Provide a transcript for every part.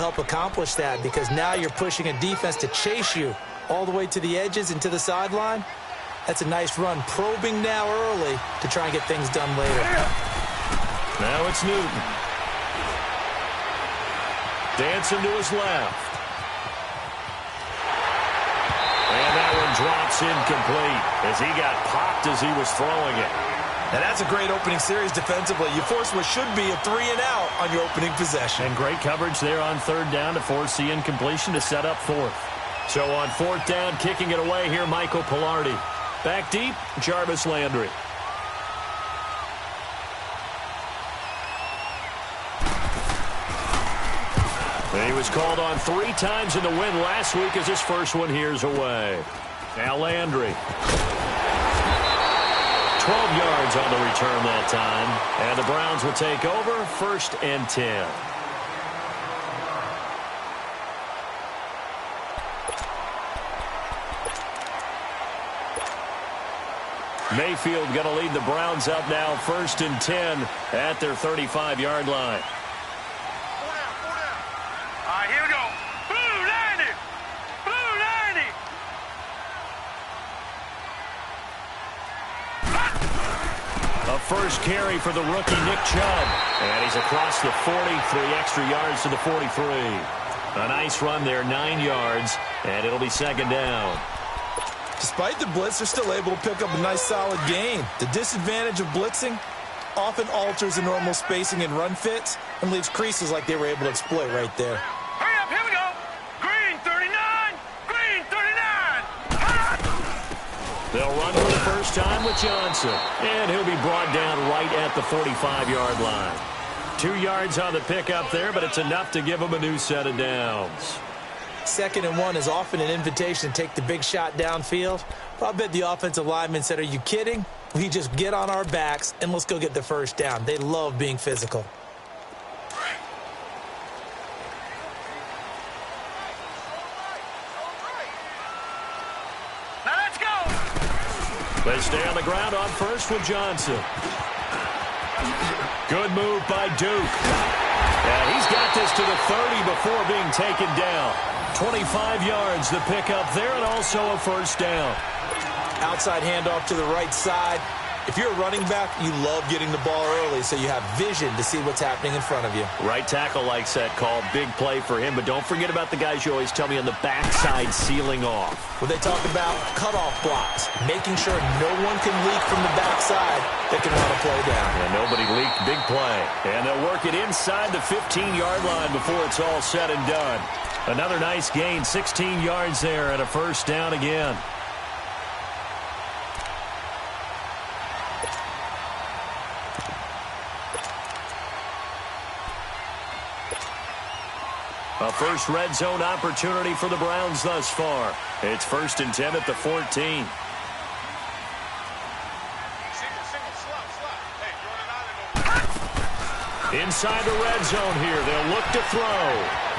help accomplish that because now you're pushing a defense to chase you all the way to the edges and to the sideline. That's a nice run, probing now early to try and get things done later. Now it's Newton. Dancing to his left. And that one drops incomplete as he got popped as he was throwing it. And that's a great opening series defensively. You force what should be a 3-and-out on your opening possession. And great coverage there on third down to force the incompletion to set up fourth. So on fourth down, kicking it away here, Michael Pilardi. Back deep, Jarvis Landry. And he was called on 3 times in the win last week as his first one here's away. Now Landry. 12 yards on the return that time. And the Browns will take over, 1st and 10. Mayfield going to lead the Browns up now, 1st and 10 at their 35-yard line. Here we go. Blue 90. Blue 90. A first carry for the rookie Nick Chubb. And he's across the 40, 3 extra yards to the 43. A nice run there, 9 yards, and it'll be 2nd down. Despite the blitz, they're still able to pick up a nice solid gain. The disadvantage of blitzing often alters the normal spacing and run fits and leaves creases like they were able to exploit right there. Hurry up, here we go. Green 39. Green 39. They'll run for the first time with Johnson. And he'll be brought down right at the 45-yard line. 2 yards on the pickup there, but it's enough to give him a new set of downs. 2nd and 1 is often an invitation to take the big shot downfield. Well, I bet the offensive lineman said, are you kidding? We just get on our backs and let's go get the first down. They love being physical. Now let's go. They stay on the ground on first with Johnson. Good move by Duke. And he's got this to the 30 before being taken down. 25 yards the pickup there and also a first down. Outside handoff to the right side. If you're a running back, you love getting the ball early so you have vision to see what's happening in front of you. Right tackle likes that call. Big play for him, but don't forget about the guys you always tell me on the backside sealing off. Well, they talk about cutoff blocks, making sure no one can leak from the backside that can run a play down. And nobody leaked. Big play. And they'll work it inside the 15-yard line before it's all said and done. Another nice gain, 16 yards there and a first down again. A first red zone opportunity for the Browns thus far. It's 1st and 10 at the 14. Inside the red zone here. They'll look to throw.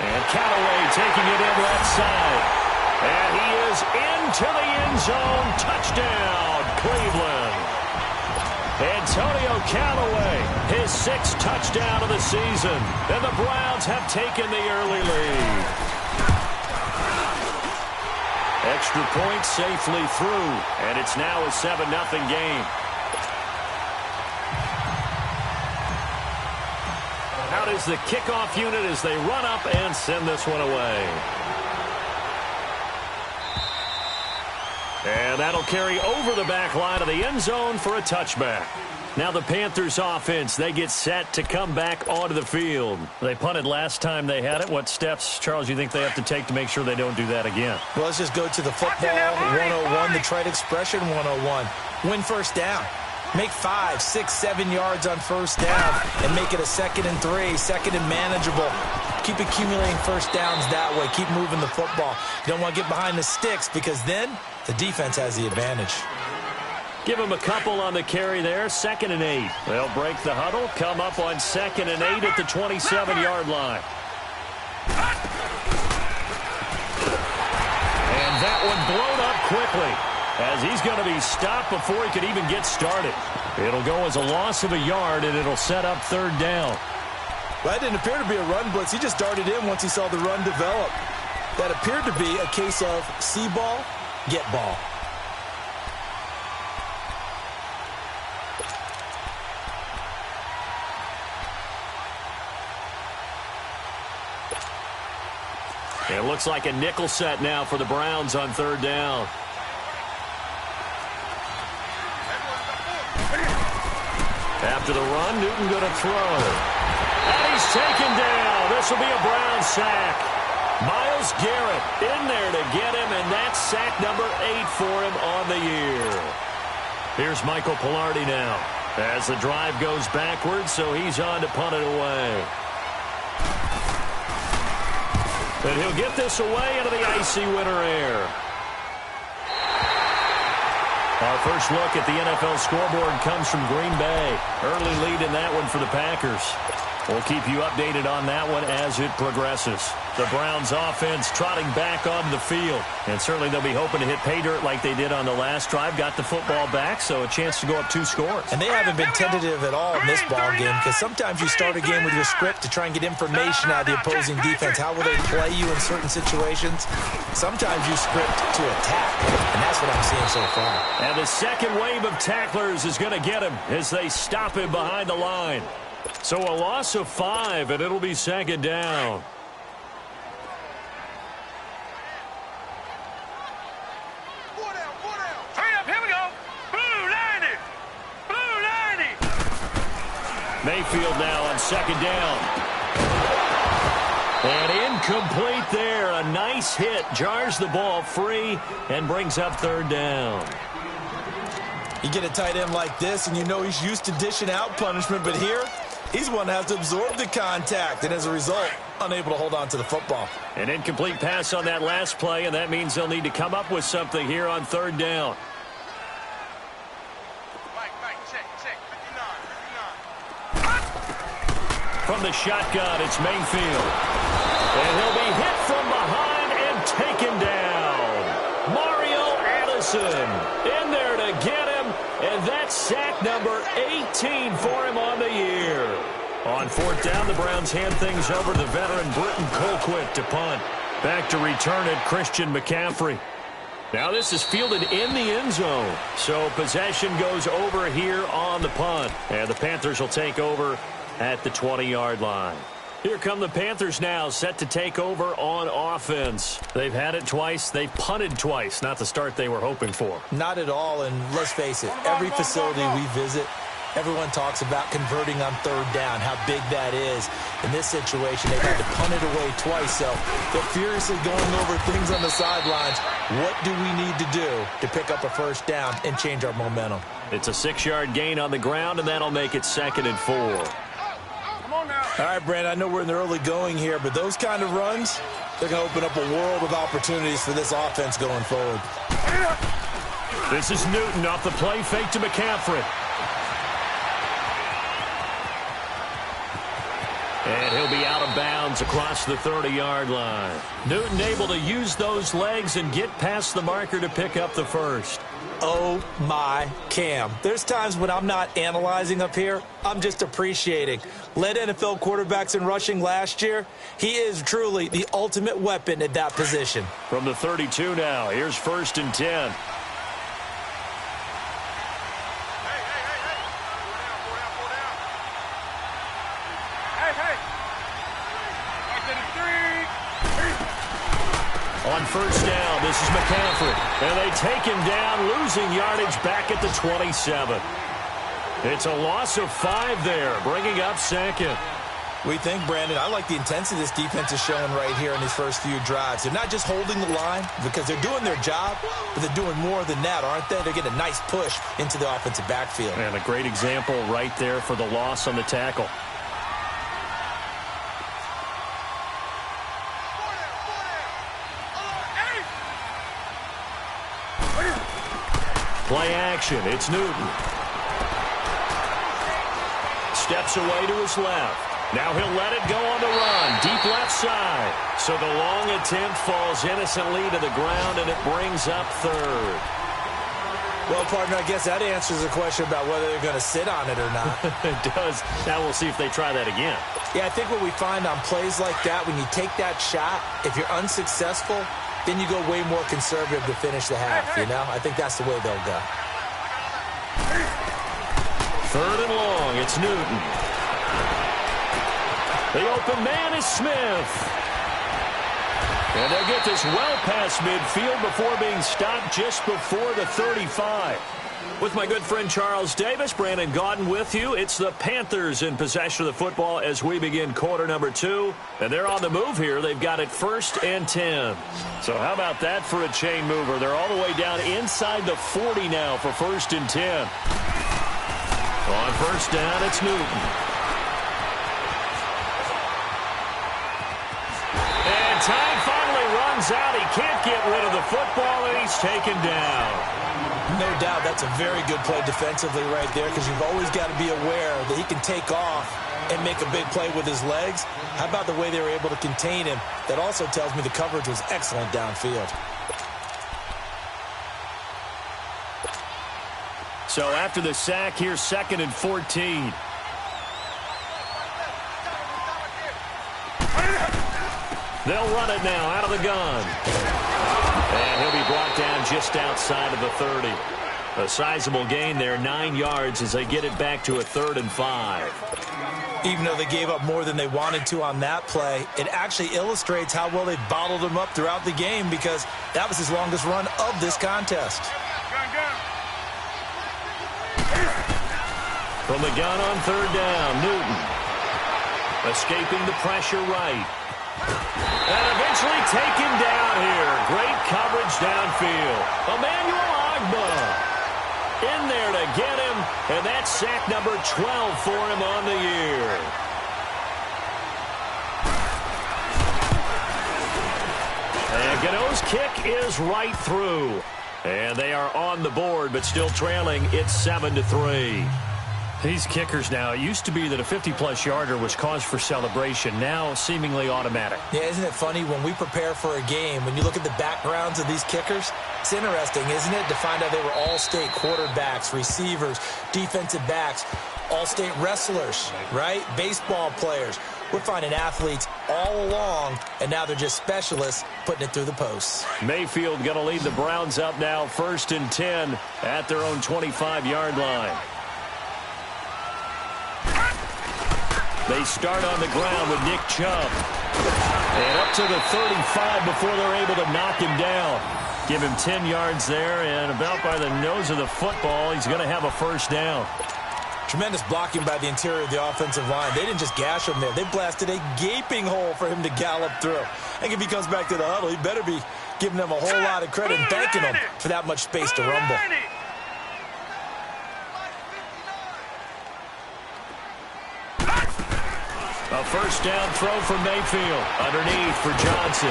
And Callaway taking it in left side. And he is into the end zone. Touchdown, Cleveland. Antonio Callaway, his 6th touchdown of the season. And the Browns have taken the early lead. Extra point safely through. And it's now a 7-0 game. Out is the kickoff unit as they run up and send this one away. And that'll carry over the back line of the end zone for a touchback. Now the Panthers offense, they get set to come back onto the field. They punted last time they had it. What steps, Charles, you think they have to take to make sure they don't do that again? Well, let's just go to the football 101, the trade expression 101. Win first down. Make 5, 6, 7 yards on first down and make it a 2nd and 3, 2nd and manageable. Keep accumulating first downs that way. Keep moving the football. You don't want to get behind the sticks because then the defense has the advantage. Give them a couple on the carry there. 2nd and 8. They'll break the huddle, come up on 2nd and 8 at the 27-yard line. And that one blown up quickly as he's going to be stopped before he could even get started. It'll go as a loss of a yard, and it'll set up 3rd down. Well, that didn't appear to be a run blitz. He just darted in once he saw the run develop. That appeared to be a case of see ball, get ball. It looks like a nickel set now for the Browns on third down. After the run, Newton going to throw. And he's taken down. This will be a Brown sack. Myles Garrett in there to get him, and that's sack number 8 for him on the year. Here's Michael Pilardi now as the drive goes backwards, so he's on to punt it away. And he'll get this away into the icy winter air. Our first look at the NFL scoreboard comes from Green Bay. Early lead in that one for the Packers. We'll keep you updated on that one as it progresses. The Browns offense trotting back onto the field. And certainly they'll be hoping to hit pay dirt like they did on the last drive. Got the football back, so a chance to go up 2 scores. And they haven't been tentative at all in this ball game, because sometimes you start a game with your script to try and get information out of the opposing defense. How will they play you in certain situations? Sometimes you script to attack, and that's what I'm seeing so far. And the second wave of tacklers is going to get him as they stop him behind the line. So a loss of 5, and it'll be second down. Hurry up, here we go. Blue 90. Blue 90. Mayfield now on second down. And incomplete there. A nice hit. Jars the ball free and brings up third down. You get a tight end like this, and you know he's used to dishing out punishment, but here, he's one that has to absorb the contact, and as a result, unable to hold on to the football. An incomplete pass on that last play, and that means they'll need to come up with something here on third down. Mike, check, 59. From the shotgun, it's Mayfield. And he'll be hit from behind and taken down. Mario Addison in there to get him, and that's sack number 18 for him on the year. On fourth down, the Browns hand things over to veteran Britton Colquitt to punt. Back to return it, Christian McCaffrey. Now this is fielded in the end zone, so possession goes over here on the punt. And the Panthers will take over at the 20-yard line. Here come the Panthers now, set to take over on offense. They've had it twice. They've punted twice. Not the start they were hoping for. Not at all, and let's face it, every facility we visit, everyone talks about converting on third down, how big that is. In this situation, they've had to punt it away twice, so they're furiously going over things on the sidelines. What do we need to do to pick up a first down and change our momentum? It's a 6-yard gain on the ground, and that'll make it 2nd and 4. All right, Brandon, I know we're in the early going here, but those kind of runs, they're going to open up a world of opportunities for this offense going forward. This is Newton off the play fake to McCaffrey. And he'll be out of bounds across the 30-yard line. Newton able to use those legs and get past the marker to pick up the first. Oh, my Cam. There's times when I'm not analyzing up here. I'm just appreciating. Led NFL quarterbacks in rushing last year. He is truly the ultimate weapon at that position. From the 32 now, here's 1st and 10. On first down, this is McCaffrey. And they take him down, losing yardage back at the 27. It's a loss of 5 there, bringing up 2nd. We think, Brandon, I like the intensity this defense is showing right here in these first few drives. They're not just holding the line because they're doing their job, but they're doing more than that, aren't they? They're getting a nice push into the offensive backfield. And a great example right there for the loss on the tackle. Play action. It's Newton. Steps away to his left. Now he'll let it go on the run. Deep left side. So the long attempt falls innocently to the ground, and it brings up 3rd. Well, partner, I guess that answers the question about whether they're going to sit on it or not. It does. Now we'll see if they try that again. Yeah, I think what we find on plays like that, when you take that shot, if you're unsuccessful, then you go way more conservative to finish the half, you know? I think that's the way they'll go. Third and long, it's Newton. The open man is Smith. And they'll get this well past midfield before being stopped just before the 35. With my good friend Charles Davis, Brandon Gaudin with you. It's the Panthers in possession of the football as we begin quarter number 2. And they're on the move here. They've got it 1st and 10. So how about that for a chain mover? They're all the way down inside the 40 now for 1st and 10. On 1st down, it's Newton. And time finally runs out. He can't get rid of the football, and he's taken down. No doubt that's a very good play defensively right there, because you've always got to be aware that he can take off and make a big play with his legs. How about the way they were able to contain him? That also tells me the coverage was excellent downfield. So after the sack, here's 2nd and 14. They'll run it now out of the gun. And he'll be brought down just outside of the 30. A sizable gain there, 9 yards as they get it back to a 3rd and 5. Even though they gave up more than they wanted to on that play, it actually illustrates how well they bottled him up throughout the game, because that was his longest run of this contest. From the gun on 3rd down, Newton. Escaping the pressure right. And eventually taken down here. Great coverage downfield. Emmanuel Ogbah in there to get him, and that's sack number 12 for him on the year. And Gano's kick is right through. And they are on the board, but still trailing. It's 7-3. These kickers now, it used to be that a 50-plus yarder was cause for celebration. Now, seemingly automatic. Yeah, isn't it funny? When we prepare for a game, when you look at the backgrounds of these kickers, it's interesting, isn't it, to find out they were all-state quarterbacks, receivers, defensive backs, all-state wrestlers, right? Baseball players. We're finding athletes all along, and now they're just specialists putting it through the posts. Mayfield going to lead the Browns up now, 1st and 10 at their own 25-yard line. They start on the ground with Nick Chubb. And up to the 35 before they're able to knock him down. Give him 10 yards there, and about by the nose of the football, he's going to have a 1st down. Tremendous blocking by the interior of the offensive line. They didn't just gash him there. They blasted a gaping hole for him to gallop through. I think if he comes back to the huddle, he better be giving them a whole lot of credit and thanking them for that much space to rumble. A 1st down throw from Mayfield. Underneath for Johnson.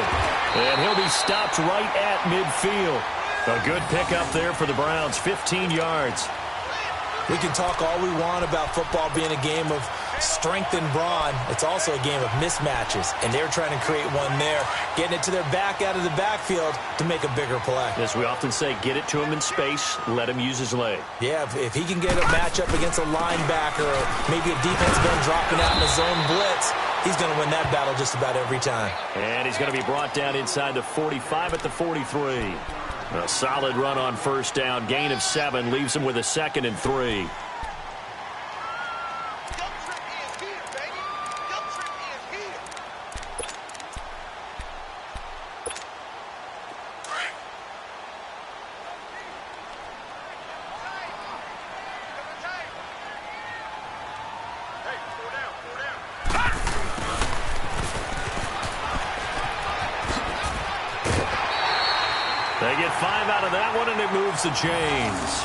And he'll be stopped right at midfield. A good pickup there for the Browns. 15 yards. We can talk all we want about football being a game of strength and brawn. It's also a game of mismatches, and they're trying to create one there, getting it to their back out of the backfield to make a bigger play. As we often say, get it to him in space, let him use his leg. Yeah, if he can get a matchup against a linebacker or maybe a defensive end dropping out in a zone blitz, he's going to win that battle just about every time. And he's going to be brought down inside the 45 at the 43. A solid run on 1st down. Gain of 7 leaves him with a 2nd and 3. They get 5 out of that one, and it moves the chains.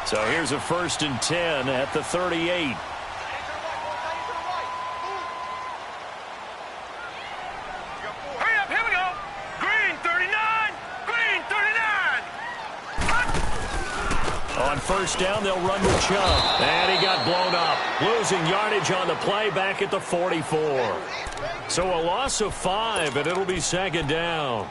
So here's a 1st and 10 at the 38. Hurry up, here we go. Green 39, green 39. On 1st down, they'll run with Chubb. And he got blown up. Losing yardage on the play back at the 44. So a loss of 5, and it'll be second down.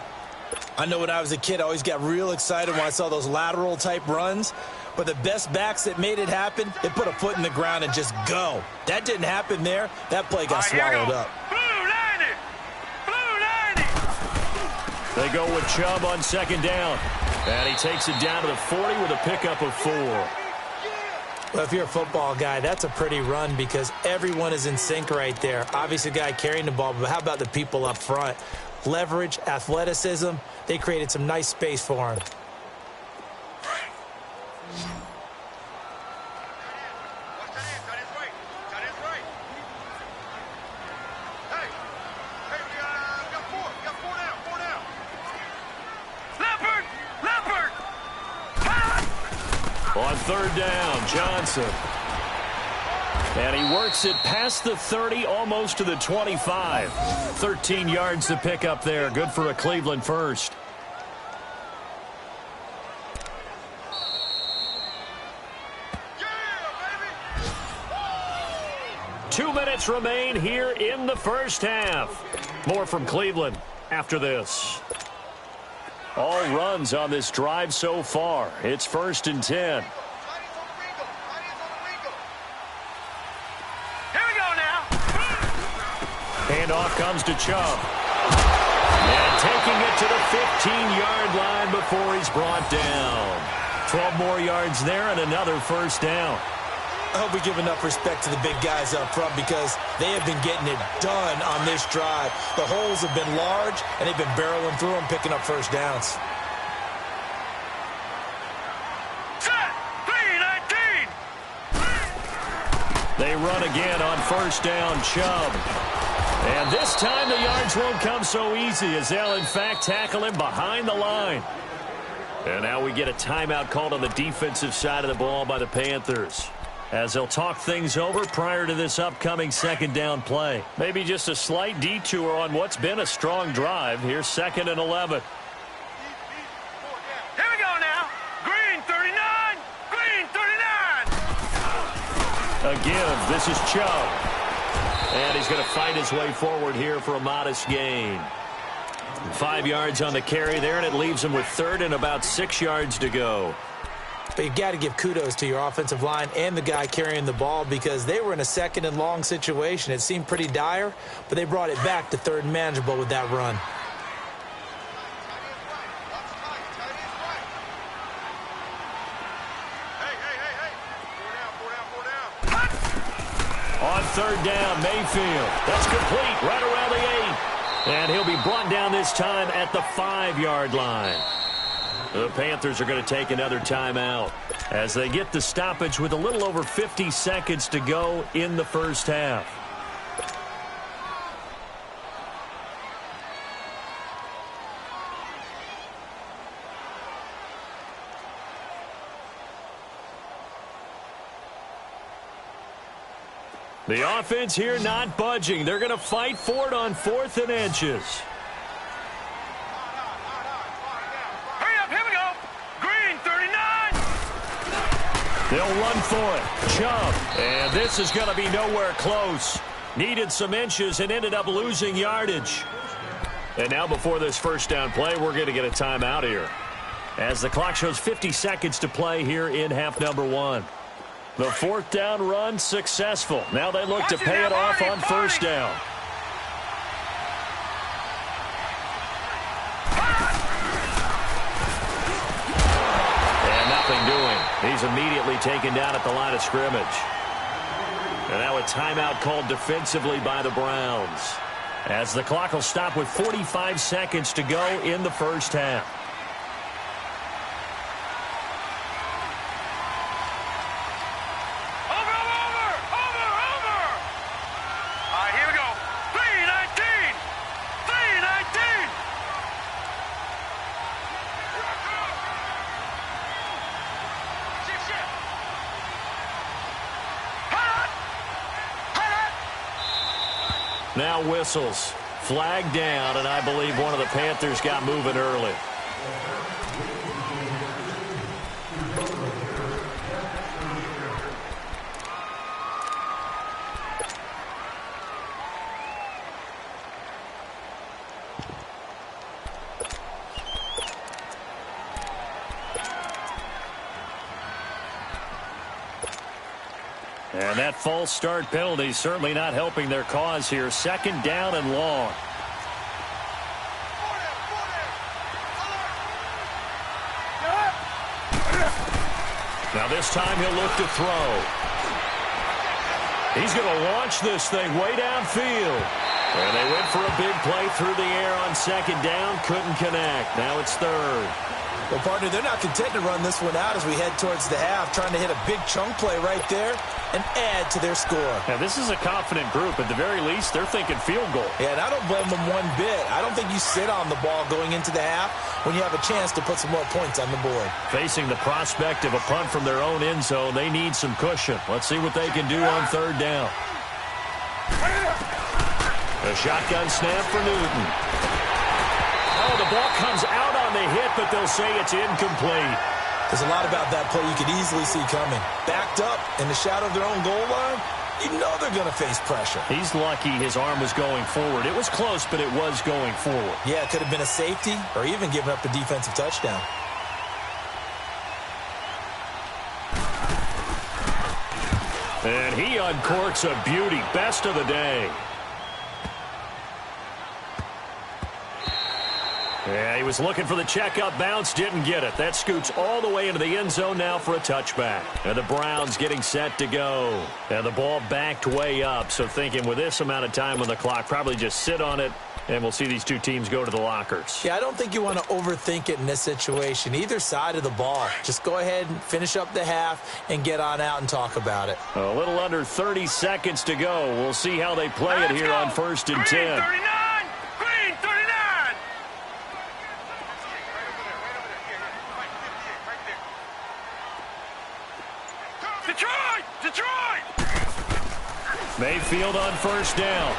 I know when I was a kid, I always got real excited when I saw those lateral-type runs. But the best backs that made it happen, they put a foot in the ground and just go. That didn't happen there. That play got swallowed up. They go with Chubb on second down. And he takes it down to the 40 with a pickup of 4. Well, if you're a football guy, that's a pretty run because everyone is in sync right there. Obviously, the guy carrying the ball, but how about the people up front? Leverage, athleticism, they created some nice space for him. On third down, Johnson. And he works it past the 30, almost to the 25. 13 yards to pick up there. Good for a Cleveland first. Yeah, 2 minutes remain here in the first half. More from Cleveland after this. All runs on this drive so far. It's 1st and 10. Here we go now. Handoff comes to Chubb. And taking it to the 15-yard line before he's brought down. 12 more yards there and another first down. I hope we give enough respect to the big guys up front because they have been getting it done on this drive. The holes have been large, and they've been barreling through them, picking up first downs. Set. 3-19. They run again on first down, Chubb. And this time the yards won't come so easy as they'll, in fact, tackle him behind the line. And now we get a timeout called on the defensive side of the ball by the Panthers, as they'll talk things over prior to this upcoming second down play. Maybe just a slight detour on what's been a strong drive. Here's 2nd and 11. Here we go now. Green 39. Green 39. Again, this is Chubb. And he's going to fight his way forward here for a modest gain. 5 yards on the carry there, and it leaves him with 3rd and about 6 yards to go. But you've got to give kudos to your offensive line and the guy carrying the ball because they were in a 2nd and long situation. It seemed pretty dire, but they brought it back to 3rd and manageable with that run. On 3rd down, Mayfield. That's complete right around the 8. And he'll be brought down this time at the 5-yard line. The Panthers are going to take another timeout as they get the stoppage with a little over 50 seconds to go in the first half. The offense here not budging. They're going to fight for it on 4th and inches. They'll run for it. Chubb. And this is going to be nowhere close. Needed some inches and ended up losing yardage. And now before this first down play, we're going to get a timeout here, as the clock shows 50 seconds to play here in half number 1. The 4th down run successful. Now they look to pay it off on first down. He's immediately taken down at the line of scrimmage. And now a timeout called defensively by the Browns, as the clock will stop with 45 seconds to go in the first half. Over. All right, here we go. 3-19. 3-19. Now whistles. Flag down, and I believe one of the Panthers got moving early. And that false start penalty certainly not helping their cause here. 2nd down and long. Now this time he'll look to throw. He's going to launch this thing way downfield. And they went for a big play through the air on 2nd down. Couldn't connect. Now it's 3rd. Well, partner, they're not content to run this one out as we head towards the half, trying to hit a big chunk play right there and add to their score. Now, this is a confident group. At the very least, they're thinking field goal. Yeah, and I don't blame them one bit. I don't think you sit on the ball going into the half when you have a chance to put some more points on the board. Facing the prospect of a punt from their own end zone, they need some cushion. Let's see what they can do on 3rd down. A shotgun snap for Newton. Oh, the ball comes out on the hit, but they'll say it's incomplete. There's a lot about that play you could easily see coming. Backed up in the shadow of their own goal line, you know they're going to face pressure. He's lucky his arm was going forward. It was close, but it was going forward. Yeah, it could have been a safety or even given up a defensive touchdown. And he uncorks a beauty. Best of the day. Yeah, he was looking for the checkup bounce, didn't get it. That scoots all the way into the end zone now for a touchback. And the Browns getting set to go. And the ball backed way up, so thinking with this amount of time on the clock, probably just sit on it, and we'll see these two teams go to the lockers. Yeah, I don't think you want to overthink it in this situation. Either side of the ball. Just go ahead and finish up the half and get on out and talk about it. A little under 30 seconds to go. We'll see how they play it here on 1st and 10. Green 39! Green 39! Detroit! Detroit! Mayfield on 1st down.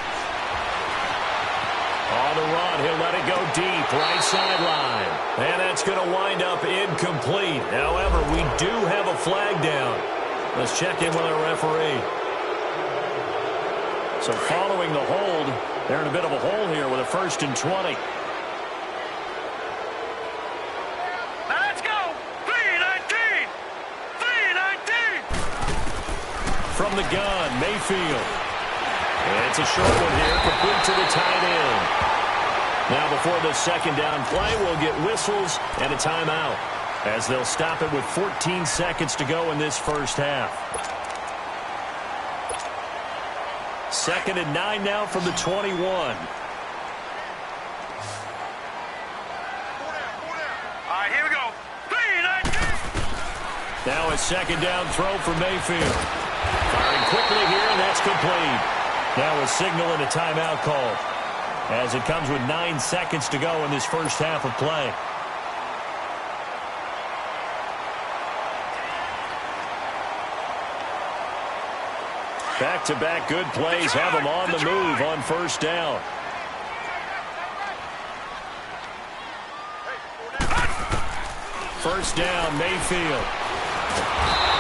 On the run, he'll let it go deep, right sideline. And that's going to wind up incomplete. However, we do have a flag down. Let's check in with our referee. So following the hold, they're in a bit of a hole here with a 1st and 20. Let's go! 319! 319! From the gun, Mayfield. It's a short one here, complete to the tight end. Now before the 2nd down play, we'll get whistles and a timeout as they'll stop it with 14 seconds to go in this first half. 2nd and 9 now from the 21. All right, here we go. 319! Now a 2nd down throw for Mayfield. Firing quickly here, and that's complete. Now a signal and a timeout call as it comes with 9 seconds to go in this first half of play. Back-to-back good plays have them on the move on 1st down. First down, Mayfield.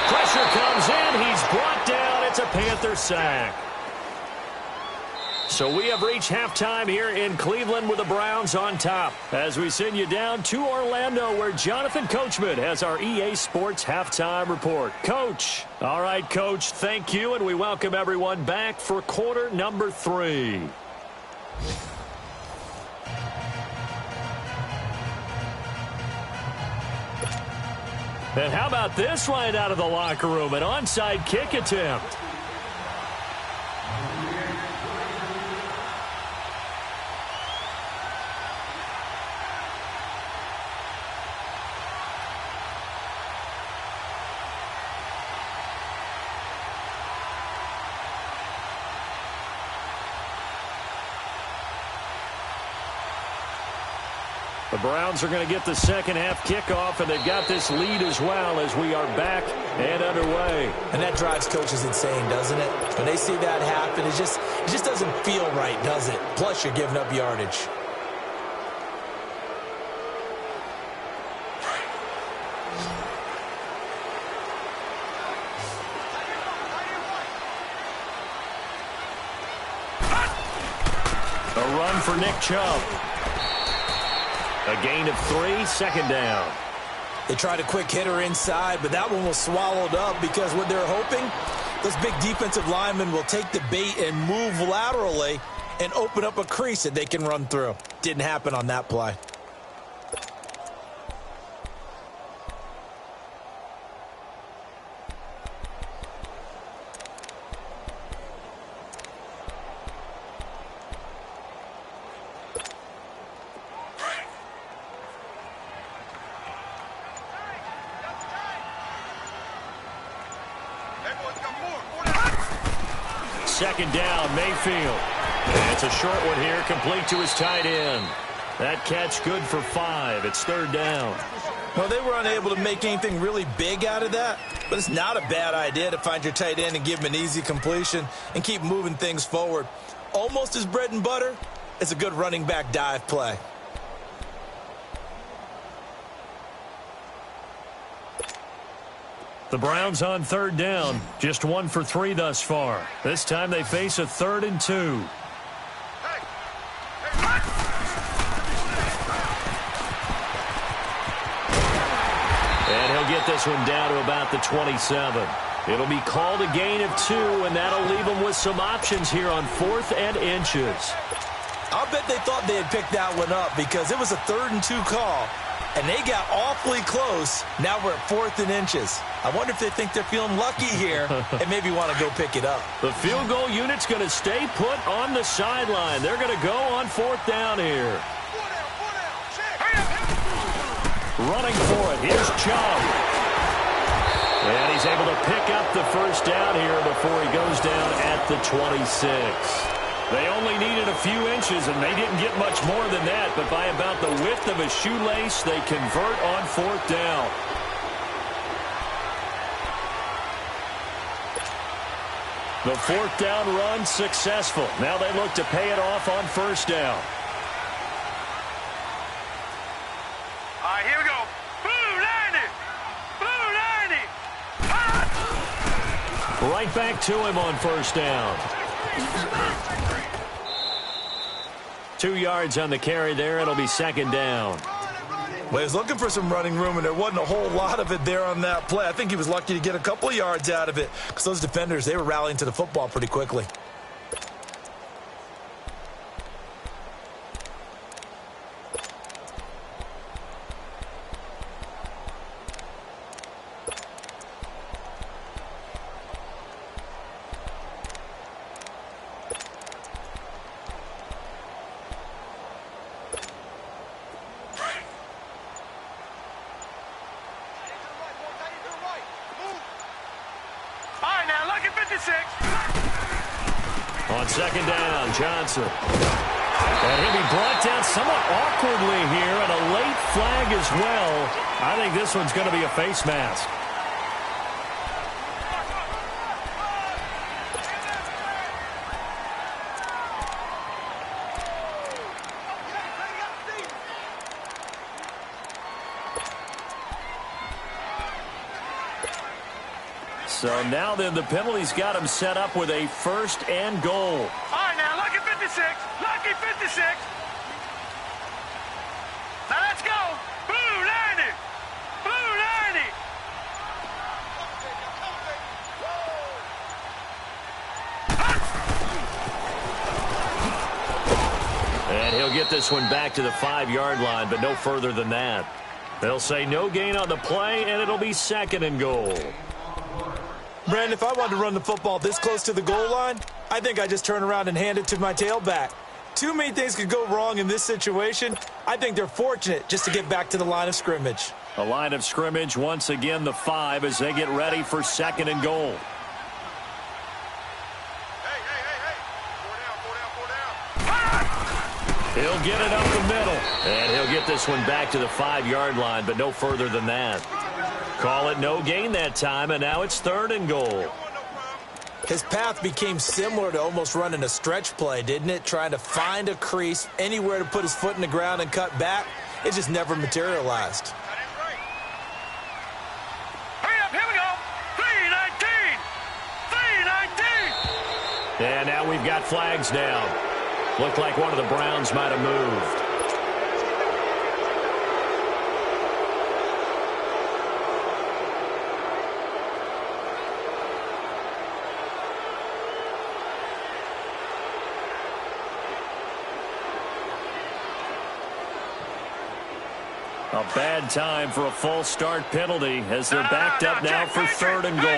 Pressure comes in. He's brought down. It's a Panther sack. So we have reached halftime here in Cleveland with the Browns on top as we send you down to Orlando where Jonathan Coachman has our EA Sports halftime report. Coach. All right, Coach, thank you, and we welcome everyone back for quarter number 3. And how about this right out of the locker room, an onside kick attempt. The Browns are going to get the second half kickoff, and they've got this lead as well as we are back and underway. And that drives coaches insane, doesn't it? When they see that happen, it just doesn't feel right, does it? Plus, you're giving up yardage. A run for Nick Chubb. A gain of 3, 2nd down. They tried a quick hitter inside, but that one was swallowed up because what they're hoping Those big defensive linemen will take the bait and move laterally and open up a crease that they can run through. Didn't happen on that play. Second down, Mayfield. And it's a short one here, complete to his tight end. That catch good for 5. It's third down. Well, they were unable to make anything really big out of that, but it's not a bad idea to find your tight end and give him an easy completion and keep moving things forward. Almost as bread and butter, it's a good running back dive play. The Browns on third down, just 1 for 3 thus far. This time they face a 3rd and 2. And he'll get this one down to about the 27. It'll be called a gain of 2, and that'll leave them with some options here on 4th and inches. I'll bet they thought they had picked that one up because it was a 3rd and 2 call. And they got awfully close. Now we're at 4th and inches. I wonder if they think they're feeling lucky here and maybe want to go pick it up. The field goal unit's going to stay put on the sideline. They're going to go on 4th down here. Running for it. Here's Chubb. And he's able to pick up the first down here before he goes down at the 26. They only needed a few inches, and they didn't get much more than that. But by about the width of a shoelace, they convert on 4th down. The 4th down run successful. Now they look to pay it off on 1st down. All right, here we go. Blue 90. Blue 90. Right back to him on 1st down. 2 yards on the carry there. It'll be 2nd down. Well, he was looking for some running room, and there wasn't a whole lot of it there on that play. I think he was lucky to get a couple of yards out of it because those defenders, they were rallying to the football pretty quickly. On 2nd down, Johnson. And he'll be brought down somewhat awkwardly here, and a late flag as well. I think this one's going to be a face mask. So now then the penalty's got him set up with a 1st and goal. All right, now, lucky 56. Lucky 56. Now let's go. Blue 90. Blue 90. And he'll get this one back to the 5-yard line, but no further than that. They'll say no gain on the play, and it'll be 2nd and goal. Brandon, if I wanted to run the football this close to the goal line, I think I just turn around and hand it to my tailback. Too many things could go wrong in this situation. I think they're fortunate just to get back to the line of scrimmage. The line of scrimmage, once again, the 5 as they get ready for 2nd and goal. He'll get it up the middle. And he'll get this one back to the 5-yard line, but no further than that. Call it no gain that time, and now it's 3rd and goal. His path became similar to almost running a stretch play, didn't it? Trying to find a crease, anywhere to put his foot in the ground and cut back. It just never materialized. Hurry up, here we go. 319. 319. And now we've got flags down. Looked like one of the Browns might have moved. A bad time for a false start penalty as they're backed up now for third and goal. All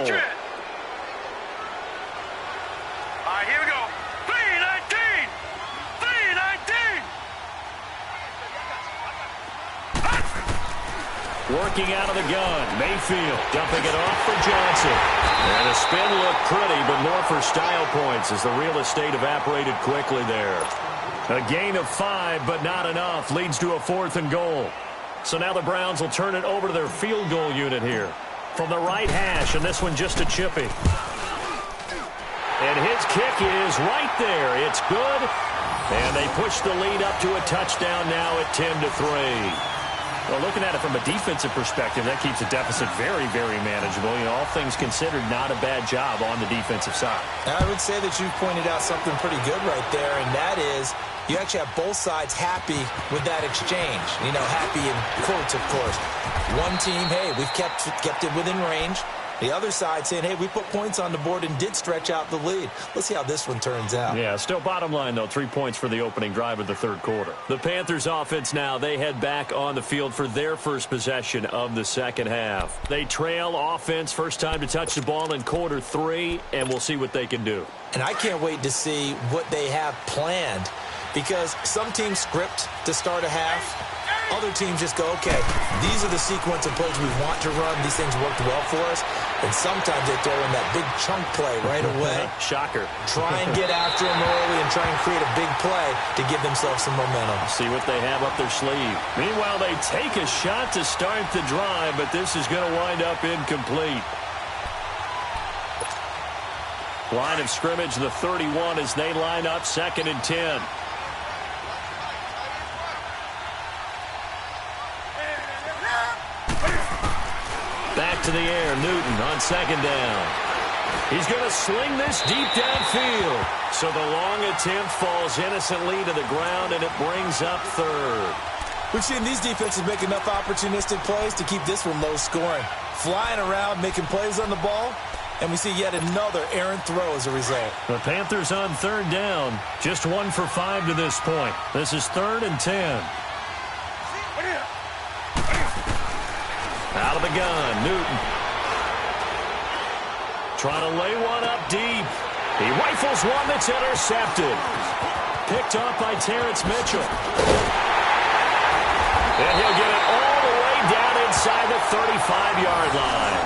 right, here we go. 3-19. 3-19. Working out of the gun. Mayfield dumping it off for Johnson. And the spin looked pretty, but more for style points as the real estate evaporated quickly there. A gain of 5, but not enough. Leads to a 4th and goal. So now the Browns will turn it over to their field goal unit here. From the right hash, and this one just a chippy. And his kick is right there. It's good. And they push the lead up to a touchdown now at 10-3. Well, looking at it from a defensive perspective, that keeps the deficit very, very manageable. You know, all things considered, not a bad job on the defensive side. I would say that you've pointed out something pretty good right there, and that is you actually have both sides happy with that exchange. You know, happy in quotes, of course. One team, hey, we've kept it within range. The other side saying, hey, we put points on the board and did stretch out the lead. Let's see how this one turns out. Yeah, still bottom line, though, 3 points for the opening drive of the third quarter. The Panthers offense now, they head back on the field for their first possession of the second half. They trail offense, first time to touch the ball in quarter 3, and we'll see what they can do. And I can't wait to see what they have planned, because some teams script to start a half. Other teams just go, okay, these are the sequence of plays we want to run. These things worked well for us. And sometimes they throw in that big chunk play right away. Shocker. Try and get after them early and try and create a big play to give themselves some momentum. See what they have up their sleeve. Meanwhile, they take a shot to start the drive, but this is going to wind up incomplete. Line of scrimmage, the 31, as they line up 2nd and 10. Back to the air, Newton on 2nd down. He's going to sling this deep downfield. So the long attempt falls innocently to the ground, and it brings up 3rd. We've seen these defenses make enough opportunistic plays to keep this one low scoring. Flying around, making plays on the ball, and we see yet another errant throw as a result. The Panthers on 3rd down, just 1 for 5 to this point. This is 3rd and 10. Out of the gun, Newton. Trying to lay one up deep. He rifles one that's intercepted. Picked off by Terrence Mitchell. And he'll get it all the way down inside the 35-yard line.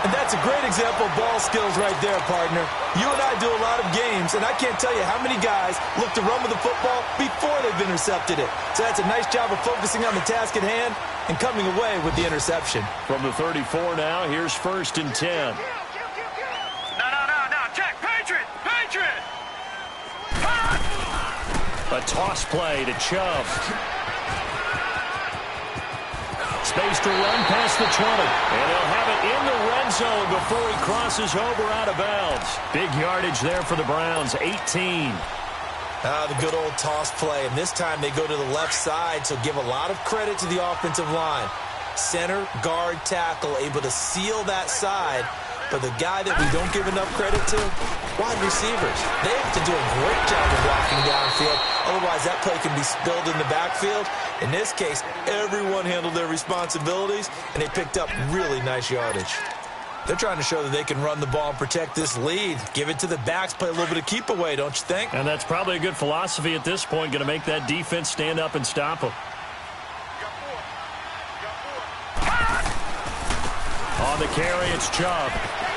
And that's a great example of ball skills right there, partner. You and I do a lot of games, and I can't tell you how many guys look to run with the football before they've intercepted it. So that's a nice job of focusing on the task at hand and coming away with the interception. From the 34 now, here's 1st and 10. No. Check. Patriot. A toss play to Chubb. Space to run past the 20. And they'll have it in the red zone before he crosses over out of bounds. Big yardage there for the Browns, 18. The good old toss play. And this time they go to the left side, so give a lot of credit to the offensive line. Center, guard, tackle, able to seal that side. But the guy that we don't give enough credit to, wide receivers. They have to do a great job of blocking downfield. Otherwise, that play can be spilled in the backfield. In this case, everyone handled their responsibilities, and they picked up really nice yardage. They're trying to show that they can run the ball and protect this lead. Give it to the backs, play a little bit of keep away, don't you think? And that's probably a good philosophy at this point, going to make that defense stand up and stop them. On the carry, it's Chubb.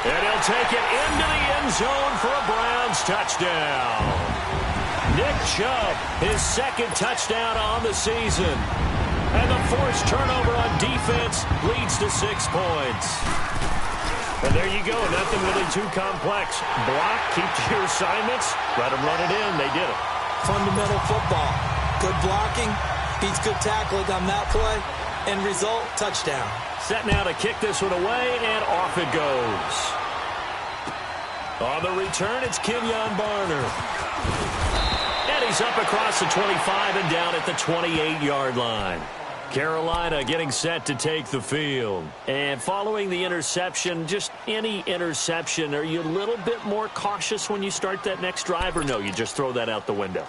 And he'll take it into the end zone for a Browns touchdown. Nick Chubb, his 2nd touchdown on the season. And the forced turnover on defense leads to 6 points. And there you go, nothing really too complex. Block, keep to your assignments, let them run it in. They did it. Fundamental football. Good blocking, beats good tackling on that play. End result, touchdown. Set now to kick this one away, and off it goes. On the return, it's Kenyon Barner. And he's up across the 25 and down at the 28-yard line. Carolina getting set to take the field. And following the interception, just any interception, are you a little bit more cautious when you start that next drive, or no, you just throw that out the window?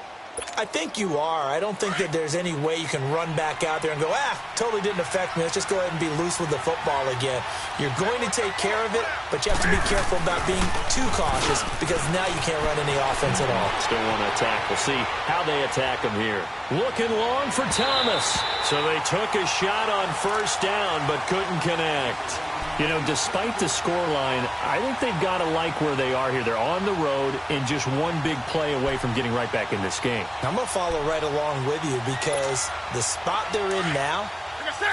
I think you are. I don't think that there's any way you can run back out there and go, totally didn't affect me. Let's just go ahead and be loose with the football again. You're going to take care of it, but you have to be careful about being too cautious because now you can't run any offense at all. Still want to attack. We'll see how they attack him here. Looking long for Thomas. So they took a shot on first down but couldn't connect. You know, despite the scoreline, I think they've got to like where they are here. They're on the road and just one big play away from getting right back in this game. I'm going to follow right along with you because the spot they're in now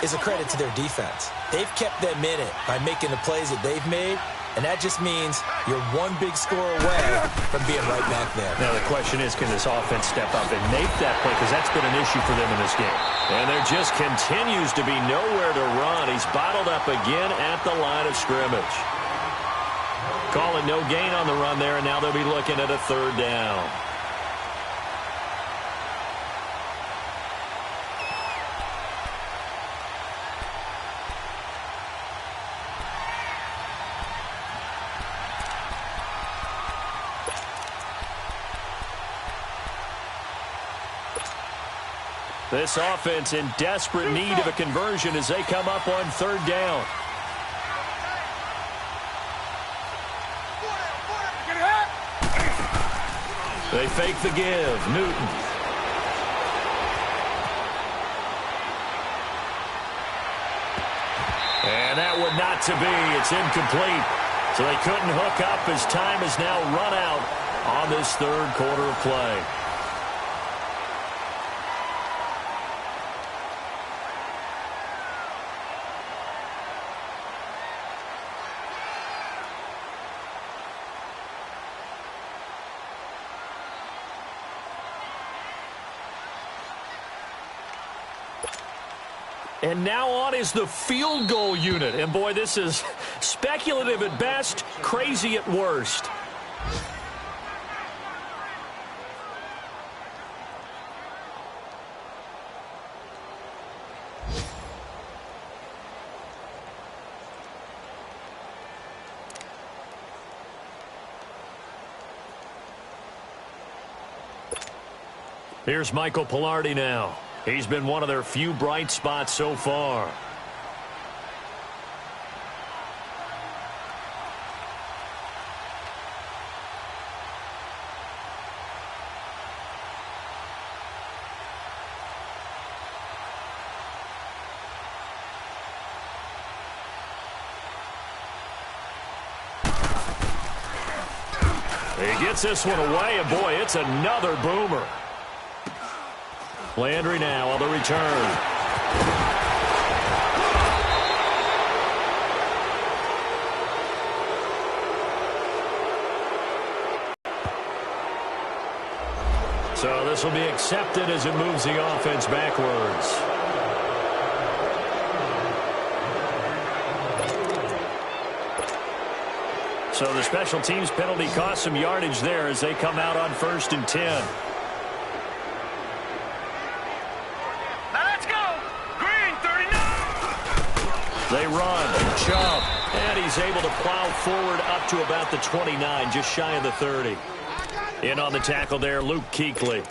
is a credit to their defense. They've kept them in it by making the plays that they've made, and that just means you're one big score away from being right back there. Now the question is, can this offense step up and make that play? Because that's been an issue for them in this game. And there just continues to be nowhere to run. He's bottled up again at the line of scrimmage. Calling no gain on the run there, and now they'll be looking at a third down. This offense in desperate need of a conversion as they come up on third down. They fake the give. Newton. And that would not to be. It's incomplete. So they couldn't hook up as time has now run out on this third quarter of play. And now on is the field goal unit. And, boy, this is speculative at best, crazy at worst. Here's Michael Pilardi now. He's been one of their few bright spots so far. He gets this one away, and boy, it's another boomer. Landry now on the return. So this will be accepted as it moves the offense backwards. So the special teams penalty cost some yardage there as they come out on 1st and 10. They run, jump, and he's able to plow forward up to about the 29, just shy of the 30. In on the tackle there, Luke Kuechly.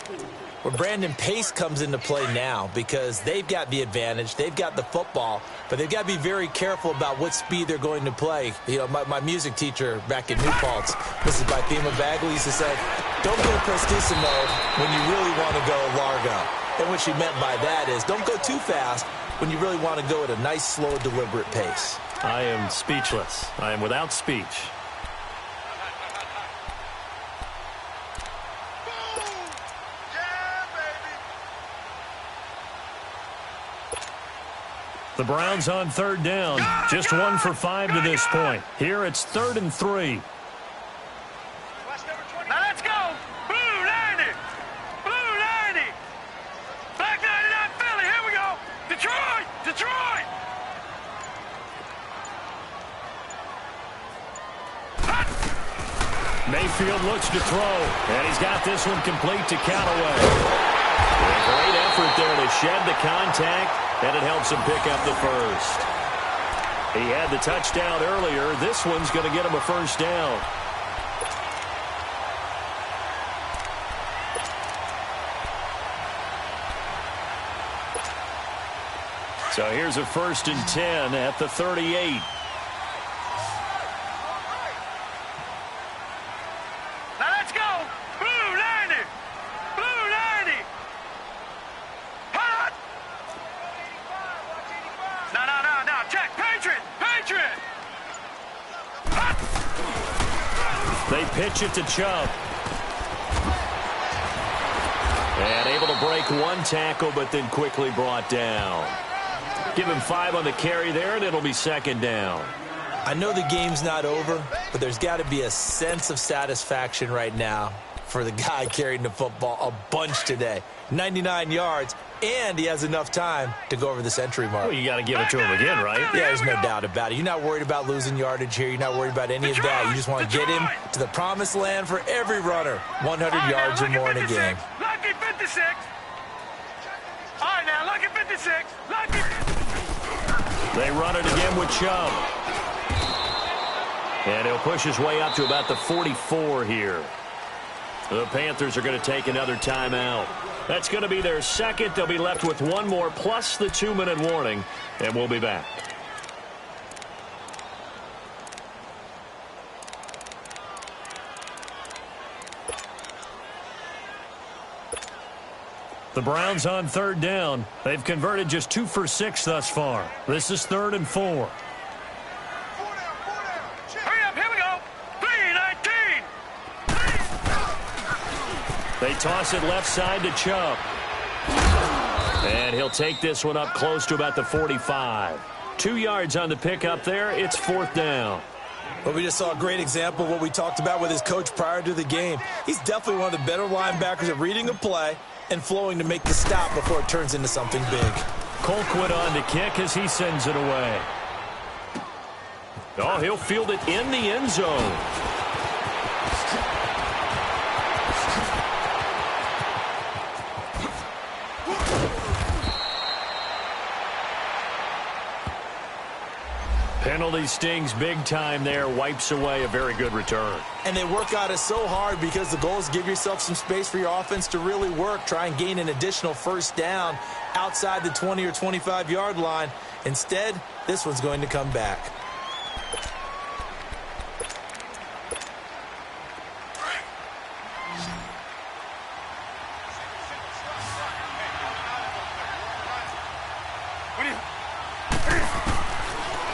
Well, Brandon, pace comes into play now because they've got the advantage. They've got the football, but they've got to be very careful about what speed they're going to play. You know, my music teacher back in New Paltz, Mrs. Bythema Bagley, used to say, don't go prestissimo when you really want to go largo. And what she meant by that is don't go too fast when you really want to go at a nice, slow, deliberate pace. I am speechless. I am without speech. The Browns on third down. Just 1 for 5 to this point. Here it's 3rd and 3. Now let's go. Blue 90. Blue 90. Black 99 Philly. Here we go. Detroit. Detroit. Mayfield looks to throw. And he's got this one complete to Callaway. A great effort there to shed the contact. And it helps him pick up the first. He had the touchdown earlier. This one's going to get him a first down. So here's a 1st and 10 at the 38. Now let's go. Blue 90. Blue 90. Hot. No. Check. Patriot. Patriot. Hot. They pitch it to Chubb. And able to break one tackle, but then quickly brought down. Give him 5 on the carry there, and it'll be 2nd down. I know the game's not over, but there's got to be a sense of satisfaction right now for the guy carrying the football a bunch today. 99 yards, and he has enough time to go over the century mark. Well, you got to give it to him again, right? Yeah, there's no doubt about it. You're not worried about losing yardage here. You're not worried about any of that. You just want to get him to the promised land for every runner. 100 yards or more in a game. Lucky 56. All right, now, lucky 56. Lucky. They run it again with Chubb. And he'll push his way up to about the 44 here. The Panthers are going to take another timeout. That's going to be their second. They'll be left with one more plus the 2-minute warning, and we'll be back. The Browns on 3rd down. They've converted just 2 for 6 thus far. This is 3rd and 4. Hurry up, here we go. 3-19. They toss it left side to Chubb. And he'll take this one up close to about the 45. 2 yards on the pickup there. It's 4th down. Well, we just saw a great example of what we talked about with his coach prior to the game. He's definitely one of the better linebackers at reading a play and flowing to make the stop before it turns into something big. Colquitt on to kick as he sends it away. Oh, he'll field it in the end zone. Penalty stings big time there, wipes away a very good return. And they work out it so hard because the goal is give yourself some space for your offense to really work. Try and gain an additional 1st down outside the 20 or 25-yard line. Instead, this one's going to come back.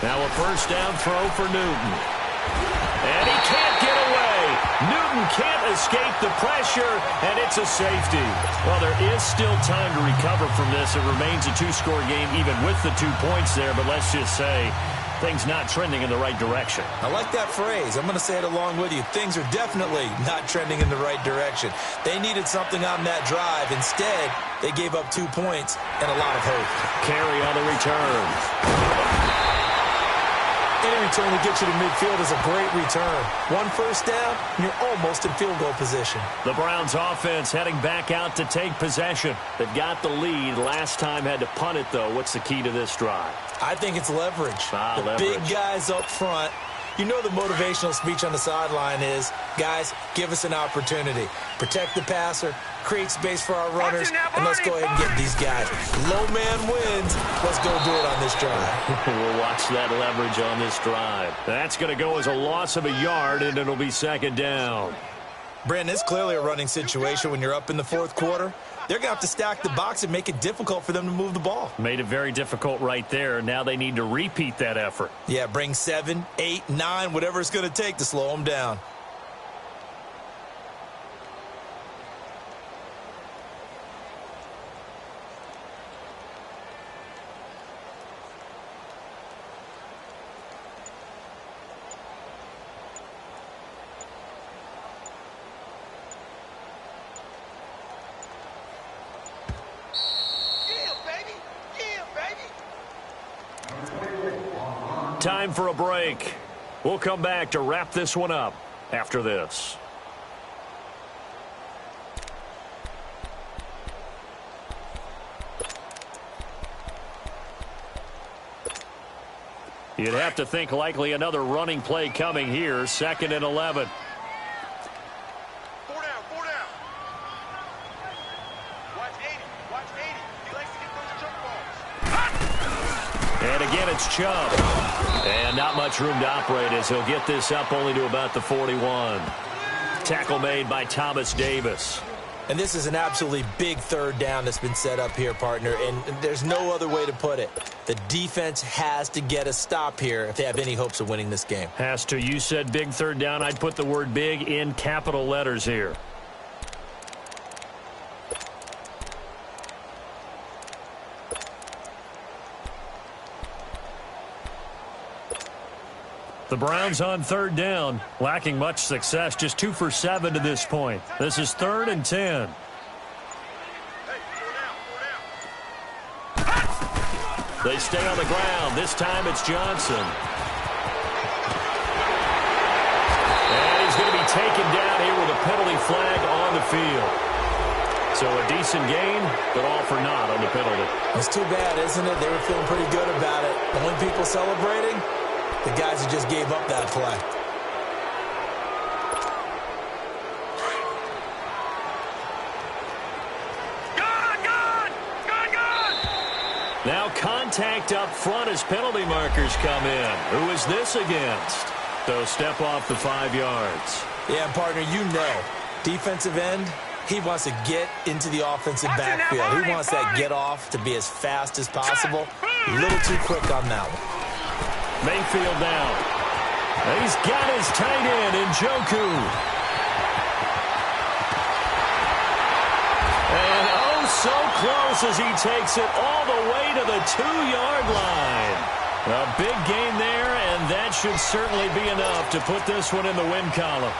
Now a 1st down throw for Newton. And he can't get away. Newton can't escape the pressure, and it's a safety. Well, there is still time to recover from this. It remains a 2-score game even with the 2 points there, but let's just say things not trending in the right direction. I like that phrase. I'm going to say it along with you. Things are definitely not trending in the right direction. They needed something on that drive. Instead, they gave up 2 points and a lot of hope. Carry on the return. Any return to get you to midfield is a great return. 1 1st down, and you're almost in field goal position. The Browns offense heading back out to take possession. They've got the lead. Last time had to punt it, though. What's the key to this drive? I think it's leverage. Leverage. Big guys up front. You know the motivational speech on the sideline is, guys, give us an opportunity. Protect the passer, create space for our runners, and let's go ahead and get these guys. Low man wins. Let's go do it on this drive. We'll watch that leverage on this drive. That's going to go as a loss of a yard, and it'll be 2nd down. Brandon, it's clearly a running situation when you're up in the 4th quarter. They're going to have to stack the box and make it difficult for them to move the ball. Made it very difficult right there. Now they need to repeat that effort. Yeah, bring 7, 8, 9, whatever it's going to take to slow them down. Time for a break. We'll come back to wrap this one up after this. You'd have to think likely another running play coming here. 2nd and 11. 4 down, 4 down. Watch 80, watch 80. He likes to get those jump balls. And again, it's Chubb. And not much room to operate as he'll get this up only to about the 41. Tackle made by Thomas Davis. And this is an absolutely big third down that's been set up here, partner, and there's no other way to put it. The defense has to get a stop here if they have any hopes of winning this game. Has to. You said big third down. I'd put the word big in capital letters here. The Browns on third down, lacking much success, just 2 for 7 to this point. This is 3rd and 10. They stay on the ground. This time it's Johnson. And he's going to be taken down here with a penalty flag on the field. So a decent gain, but all for naught on the penalty. It's too bad, isn't it? They were feeling pretty good about it. The only people celebrating, the guys who just gave up that play. Now contact up front as penalty markers come in. Who is this against? So step off the 5 yards. Yeah, partner, you know, defensive end, he wants to get into the offensive backfield. He wants that get off to be as fast as possible. A little too quick on that one. Mayfield now. And he's got his tight end in Njoku. And oh, so close as he takes it all the way to the 2-yard line. A big gain there, and that should certainly be enough to put this one in the win column.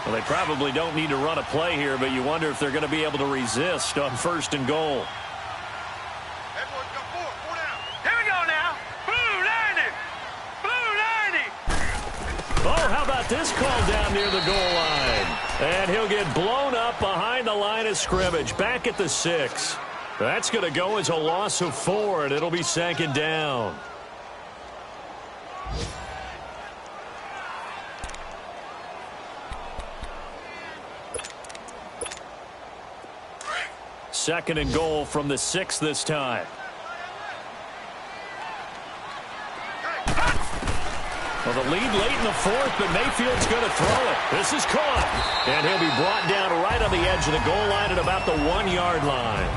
Well, they probably don't need to run a play here, but you wonder if they're going to be able to resist on 1st and goal. Everyone's got 4 down. Here we go now. Blue 90. Blue 90. Oh, how about this call down near the goal line? And he'll get blown up behind the line of scrimmage, back at the 6. That's going to go as a loss of 4, and it'll be 2nd down. Second and goal from the 6 this time. Well, the lead late in the 4th, but Mayfield's going to throw it. This is caught. And he'll be brought down right on the edge of the goal line at about the 1-yard line.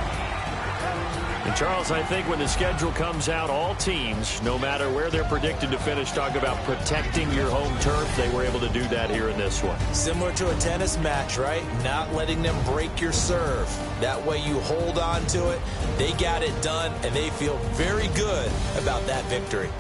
And, Charles, I think when the schedule comes out, all teams, no matter where they're predicted to finish, talk about protecting your home turf. They were able to do that here in this one. Similar to a tennis match, right? Not letting them break your serve. That way you hold on to it. They got it done, and they feel very good about that victory.